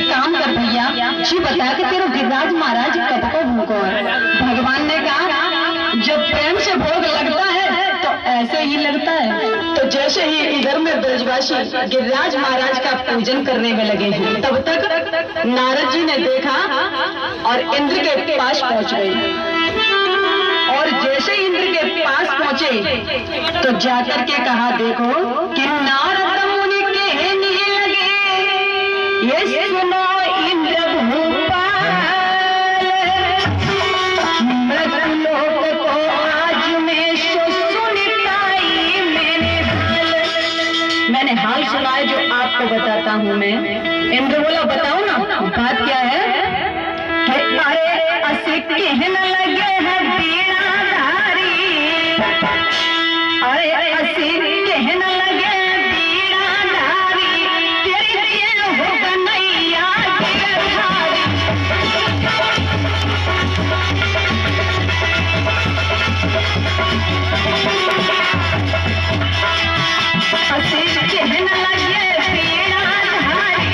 एक काम कर भैया, जी बता के तेरा गिरिराज महाराज कब को भूखो है? भगवान ने कहा जब प्रेम से भोग लगता है तो ऐसे ही लगता है। तो जैसे ही इधर में ब्रजवासी गिरिराज महाराज का पूजन करने में लगे हैं, तब तक नारद जी ने देखा और इंद्र के पास पहुंच गए। और जैसे इंद्र के पास पहुंचे तो जाकर के कहा, देखो कि नारद मुनि कहने लगे, ये सुनो इंद्र भूपाल, मृतलोक को आज में सुनिताई मैंने हाल सुना है जो आपको बताता हूँ मैं। इंद्र बोला, बताओ ना बात क्या है? कि अरे असी कहने लगे हैं बीड़ाधारी, अरे असी कहने लगे बीड़ाधारी, तेरी जेल हो कन्हैया गिरधारी। असी कहने लगे बीड़ाधारी,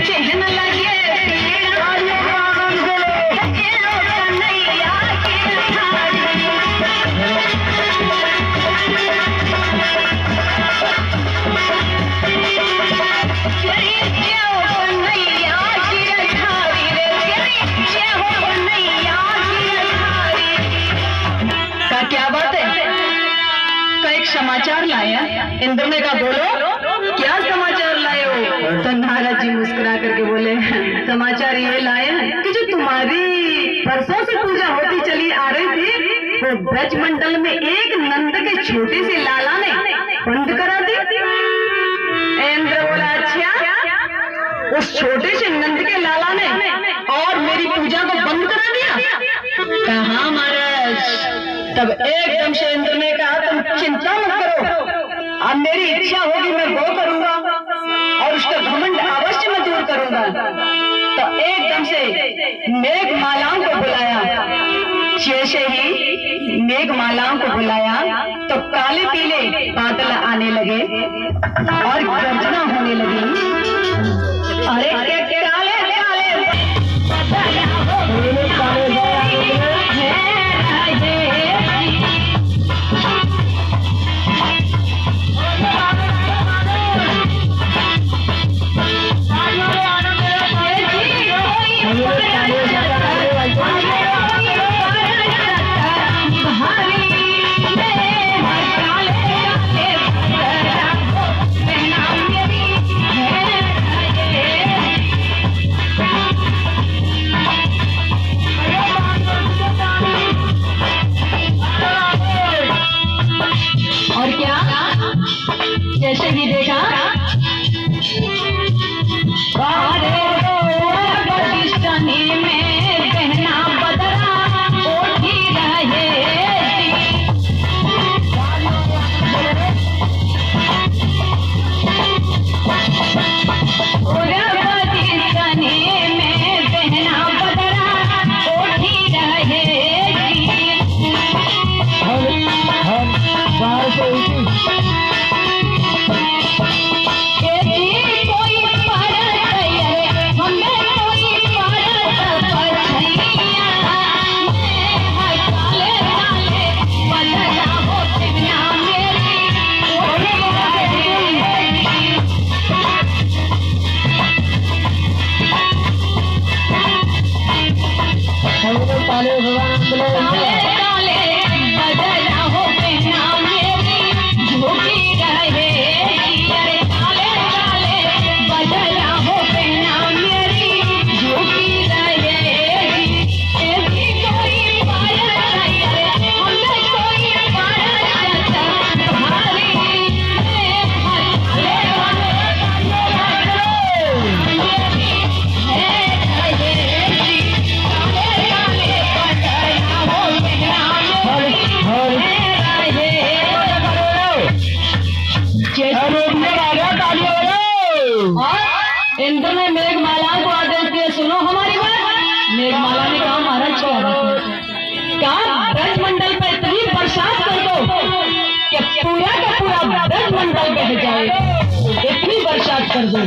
कहने लगे क्या बात है? का एक समाचार लाया। इंद्र ने कहा, बोलो क्या समाचार लाए हो? तो नारद जी मुस्कुरा करके बोले, समाचार ये लाए हैं कि जो तुम्हारी परसों से पूजा होती चली आ रही थी, वो ब्रज मंडल में एक नंद के छोटे से लाला ने बंद करा दी। इंद्र बोला, अच्छा उस छोटे से नंद के लाला ने और मेरी पूजा को बंद करा दिया? कहा महाराज। तब एकदम से इंद्र ने कहा, तुम चिंता मत करो, अब मेरी इच्छा होगी मैं वो करूंगा और उसका घमंड अवश्य मैं दूर करूंगा। तो एकदम से मेघमालाओं को बुलाया। जैसे ही मेघमालाओं को बुलाया तो काले पीले बादल आने लगे और गर्जना होने लगी। अरे काले जैसे ही देखा में बहना बदरा ओढ़ी रहे, में बहना बदरा ओढ़ी रहे। मंडल बह जाए तो इतनी बरसात कर दो।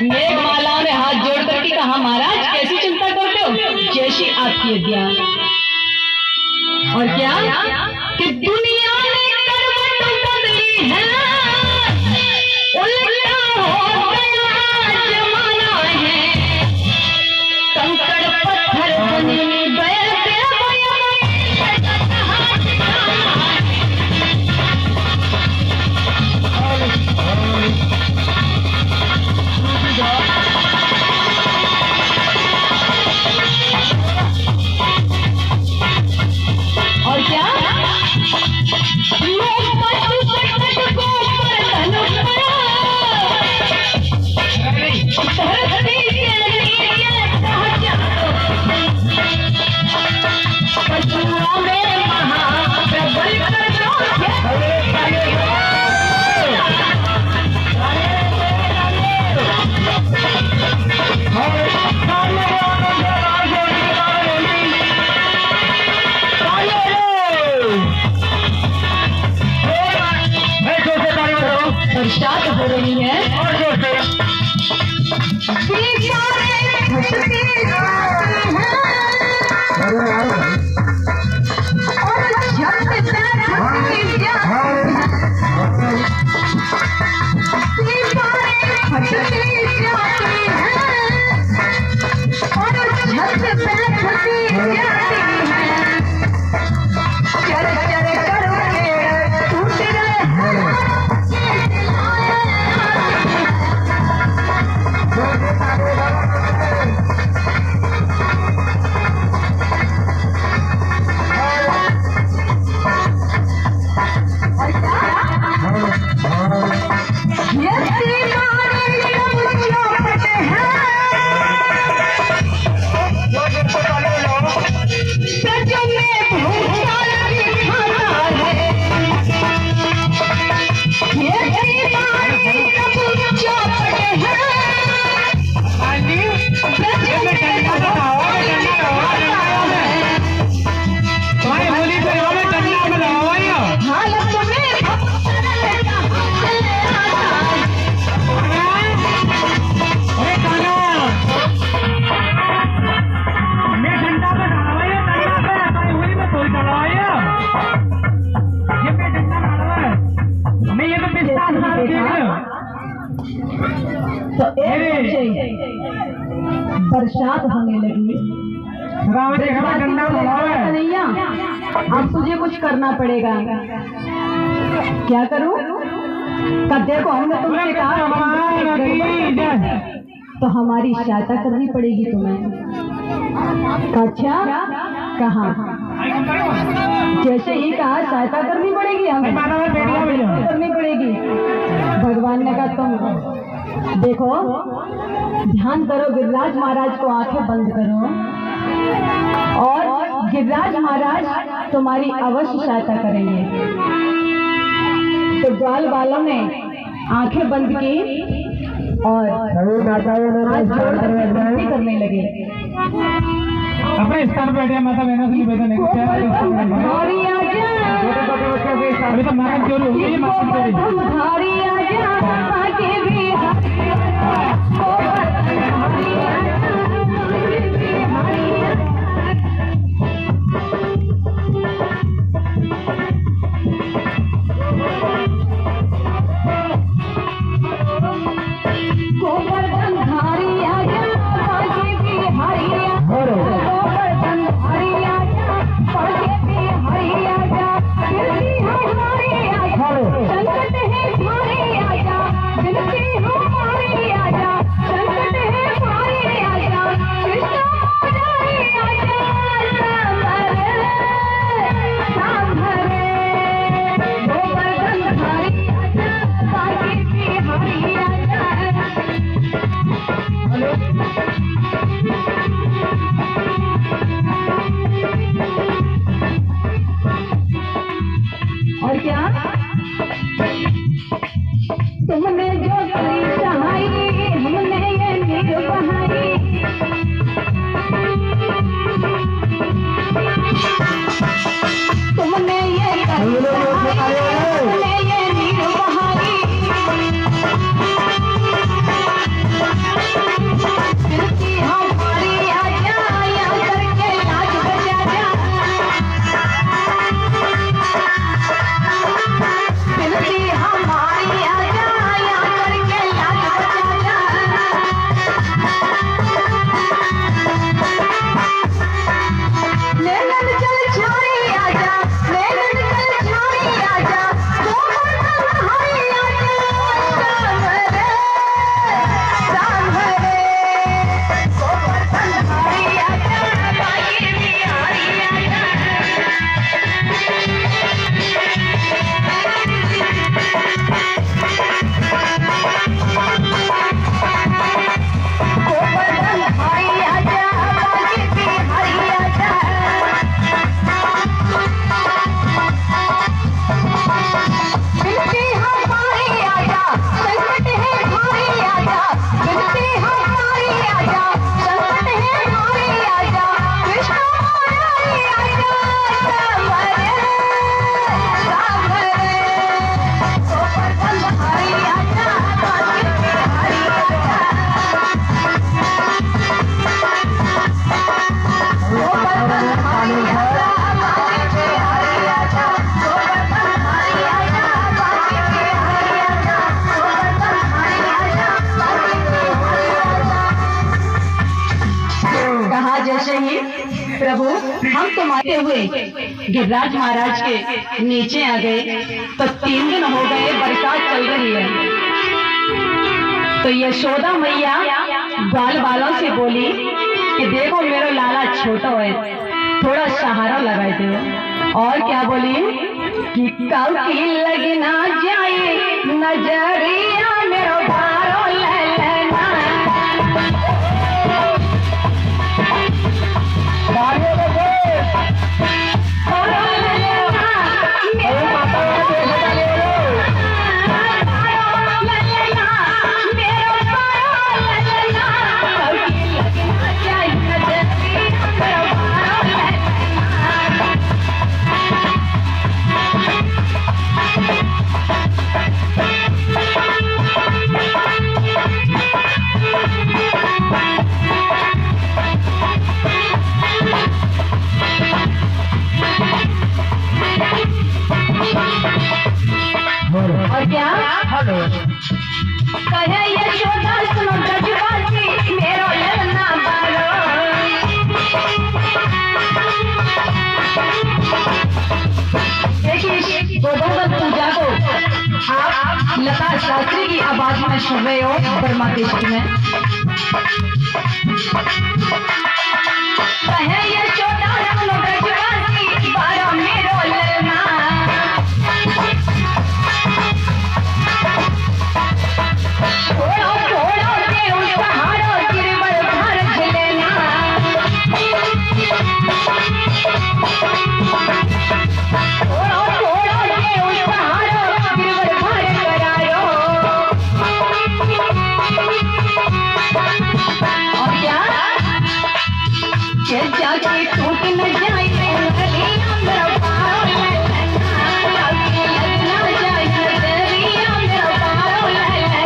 मेघमाला ने हाथ जोड़ करके कहा, महाराज कैसी चिंता करते हो, जैसी आपकी आज्ञा। और क्या कि दुनिया ने करवट बदली है, उल्टा हो गया जमाना है, कंकड़ पत्थर बनी बैठे और क्या बरसात हो रही है तो बरसात होने लगी। कन्हैया अब तुझे कुछ करना पड़ेगा। क्या करूं? कब देखो हमने तुमसे कहा तो हमारी सहायता करनी पड़ेगी तुम्हें। अच्छा कहा? जैसे ही कहा सहायता करनी पड़ेगी, हमें करनी पड़ेगी। भगवान ने कहा तुम देखो ध्यान करो, गिरिराज महाराज को आंखें बंद करो और गिरिराज महाराज तुम्हारी अवश्य सहायता करेंगे। तो ग्वाल बालों ने आंखें बंद की और करने लगे। अपने स्थान पर बैठे माता बहनों से निवेदन है अभी तो माता चोरी हो गई, माता चोरी और क्या तुमने जो सहाई हमने ये नीर बहाई, तुमने ये नीर बहाई देखते हुए गिरिराज महाराज के नीचे आ गए। तो 3 दिन हो गए, बरसात चल रही है। तो यशोदा मैया ग्वाल बालों से बोली कि देखो मेरा लाला छोटा है, थोड़ा सहारा लगा दो। और क्या बोली कि कब की लगना जाए नजरिया मेरो भारो ले लेना। और क्या कहे यशोदा सुनो ब्रजवासी मेरो ललना बारो। देखिए गोवर्धन पूजा को आप लता शास्त्री की आवाज में सुन रहे हो बर्मा देश में। कहे यशोदा सुनो ब्रजवासी बारो मेरो ललना। छोड़ो छोड़ो देव सहारो गिरवर भर झलेना। छोड़ो छोड़ो देव सहारो गिरवर भर करायो। और क्या जाके टूट न जाए मेरा पारो लगना जाए मेरा पारो लगना।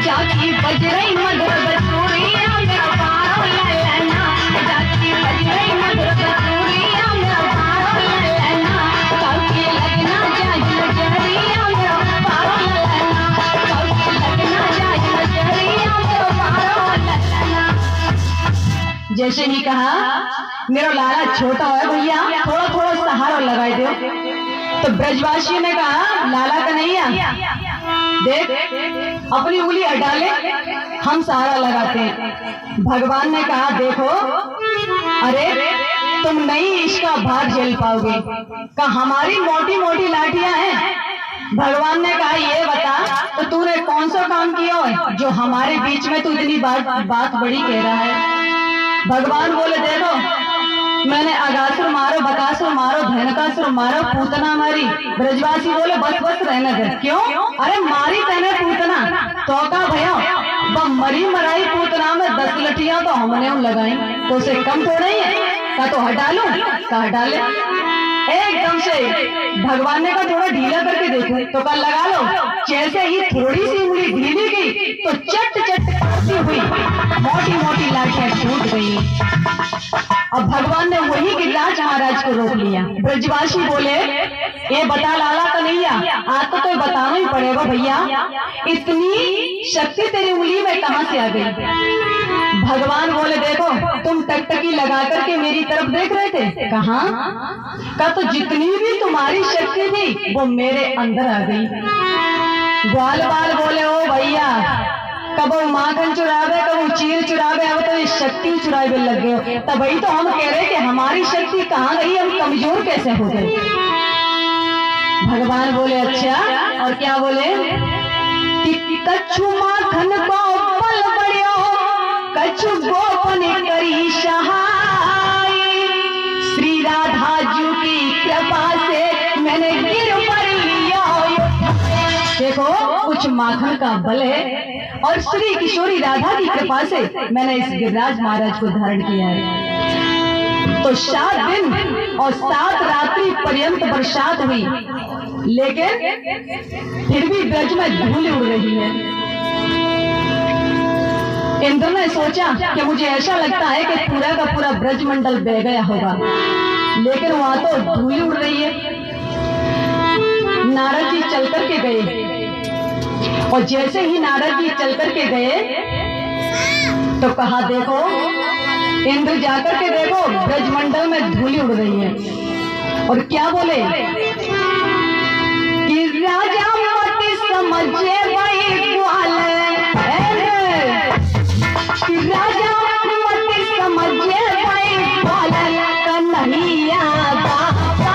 जाकी बज रही मधुर बसूरिया मेरा पारो ललना। जाकी बज रही मधुर बसूरिया मेरा पारो ललना। कभी लगना जाए नजरिया मेरा पारो ललना। कभी लगना जाए नजरिया मेरा पारो ललना। जैसे ही कहा मेरा लाला छोटा है भैया, थोड़ा थोड़ा सहारा लगा दो। तो ब्रजवासी ने कहा लाला का नहीं है, देख अपनी उंगली हटा ले, हम सहारा लगाते हैं। भगवान ने कहा देखो अरे तुम नहीं इसका भार झेल पाओगे, कहा हमारी मोटी मोटी लाठियां हैं। भगवान ने कहा ये बता तो तूने कौन सा काम किया है जो हमारे बीच में तू इतनी बात बड़ी कह रहा है। भगवान बोले देखो मैंने अगासुर मारो, बकासुर मारो, धनकासुर मारो, पूतना मारी। ब्रजवासी बोले बस बस रहने दे। क्यों? अरे मारी तने पूतना तो का भैया वह मरी मराई पूतना में 10 लठियां तो हमने लगाई, तो उसे कम थोड़ा ही है। का तो हटा लूं, का हटा ले। एकदम से भगवान ने कहा थोड़ा ढीला करके देखो, तो कल लगा लो। जैसे ही थोड़ी सी उंगली ढीली गई तो चट चट करती हुई मोटी मोटी लाठियां टूट गई। अब भगवान ने वही गिरिराज महाराज को रोक लिया। ब्रजवासी बोले ये बता लाला कन्हैया, आज तो कोई बताना ही पड़ेगा भैया, इतनी शक्ति तेरी उंगली में कहां से आ गई। भगवान बोले देखो तुम टकटकी लगा करके मेरी तरफ देख रहे थे, कहा का तो जितनी भी तुम्हारी शक्ति थी वो मेरे अंदर आ गई। ग्वाल बाल बोले ओ भैया कबो माखन चुरावे कबो चीर चुरावे, अब तो ये शक्ति चुरावे लग गए। तब वही तो हम कह रहे कि हमारी शक्ति कहाँ गई, हम कमजोर कैसे हो गए। भगवान बोले अच्छा, और क्या बोले कि कछु माखन को बल बढ़ियो, कछु गोपन करी सहाय। श्री राधा जी की कृपा से मैंने गिर पर लिया। देखो कुछ माखन का बल है और श्री किशोरी राधा की कृपा से मैंने इस गिरिराज महाराज को धारण किया है। तो 7 दिन और 7 रात्रि पर्यंत बरसात हुई, लेकिन फिर भी ब्रज में धूल उड़ रही है। इंद्र ने सोचा कि मुझे ऐसा लगता है कि पूरा का पूरा ब्रजमंडल बह गया होगा, लेकिन वहां तो धूल उड़ रही है। नारद जी चल करके गए और जैसे ही नारद जी चल करके गए तो कहा, देखो इंद्र जाकर के देखो ब्रजमंडल में धूल उड़ रही है। और क्या बोले कि राजा मत समझे भाई ग्वाल, राजा मत समझे भाई ग्वाल, कन्हैया बाबा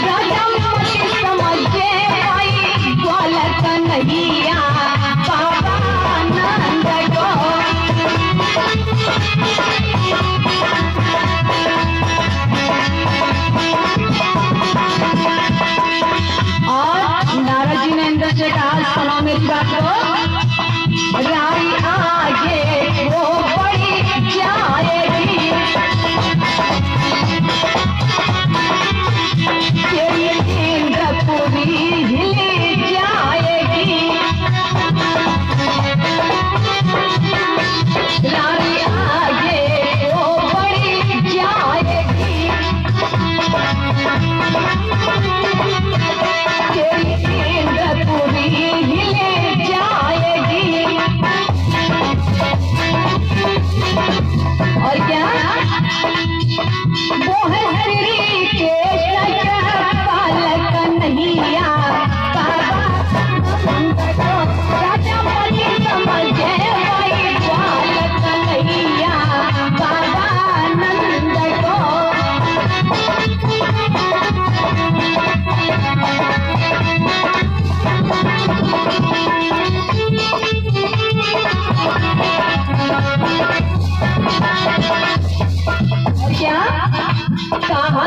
राजा मत समझे भाई ग्वाल, कन्हैया बाबा नंद को। और नारद जी ने इंद्र से कहा, सुनो मेरी बात को, राई आगे वो बड़ी जाएगी, तेरी इंद्रपुरी हिली जाएगी, राई आगे वो बड़ी जाएगी, तेरी इंद्रपुरी हिले जाएगी। और क्या वो है श्री कृष्ण पालक कन्हैया बाबा नंद को, राजा मत समझे भाई ग्वाल, कन्हैया बाबा नंद को। क्या कहा